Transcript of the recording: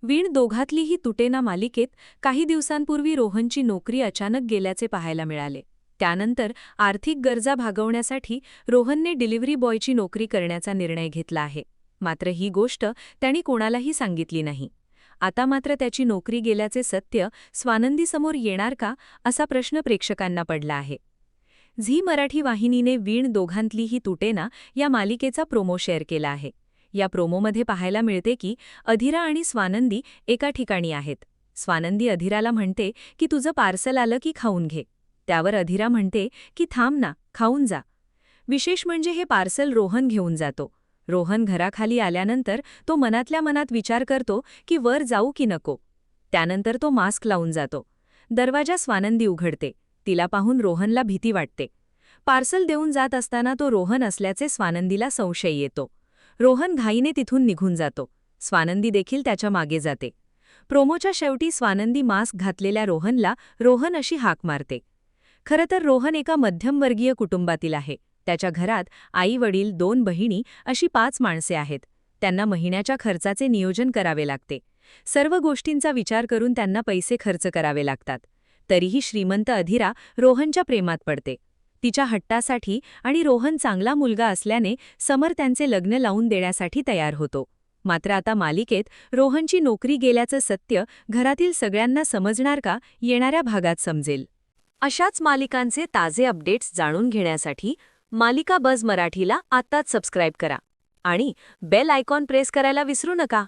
वीण दोघातलीही तुटेना मालिकेत काही दिवसांपूर्वी रोहनची नोकरी अचानक गेल्याचे पाहायला मिळाले. त्यानंतर आर्थिक गरजा भागवण्यासाठी रोहनने डिलिव्हरी बॉयची नोकरी करण्याचा निर्णय घेतला आहे. मात्र ही गोष्ट त्यांनी कोणालाही सांगितली नाही. आता मात्र त्याची नोकरी गेल्याचे सत्य स्वानंदीसमोर येणार का, असा प्रश्न प्रेक्षकांना पडला आहे. झी मराठी वाहिनीने वीण दोघांतलीही तुटेना या मालिकेचा प्रोमो शेअर केला आहे. या प्रोमोमध्ये पाहायला मिळते की अधीरा आणि स्वानंदी एका ठिकाणी आहेत. स्वानंदी अधीराला म्हणते की तुझं पार्सल आलं की खाऊन घे. त्यावर अधीरा म्हणते की थांब ना, खाऊन जा. विशेष म्हणजे हे पार्सल रोहन घेऊन जातो. रोहन घराखाली आल्यानंतर तो मनातल्या मनात विचार करतो की वर जाऊ की नको. त्यानंतर तो मास्क लावून जातो. दरवाजा स्वानंदी उघडते. तिला पाहून रोहनला भीती वाटते. पार्सल देऊन जात असताना तो रोहन असल्याचे स्वानंदीला संशय येतो. रोहन घाईने तिथून निघून जातो. स्वानंदी देखील त्याच्या मागे जाते. प्रोमोच्या शेवटी स्वानंदी मास्क घातलेल्या रोहनला रोहन अशी हाक मारते. खरं तर रोहन एका मध्यमवर्गीय कुटुंबातील आहे. त्याच्या घरात आई-वडील, 2 बहिणी अशी 5 माणसे आहेत. त्यांना महिन्याच्या खर्चाचे नियोजन करावे लागते. सर्व गोष्टींचा विचार करून त्यांना पैसे खर्च करावे लागतात. तरीही श्रीमंत अधीरा रोहनच्या प्रेमात पडते. तिच्या हट्टासाठी आणि रोहन चांगला मुलगा असल्याने समर त्यांचे लग्न लावून देण्यासाठी तयार होतो. मात्र आता मालिकेत रोहनची नोकरी गेल्याचं सत्य घरातील सगळ्यांना समजणार का, येणाऱ्या भागात समजेल. अशाच मालिकांचे ताजे अपडेट्स जाणून घेण्यासाठी मालिका बझ मराठीला आत्ताच सबस्क्राईब करा आणि बेल आयकॉन प्रेस करायला विसरू नका.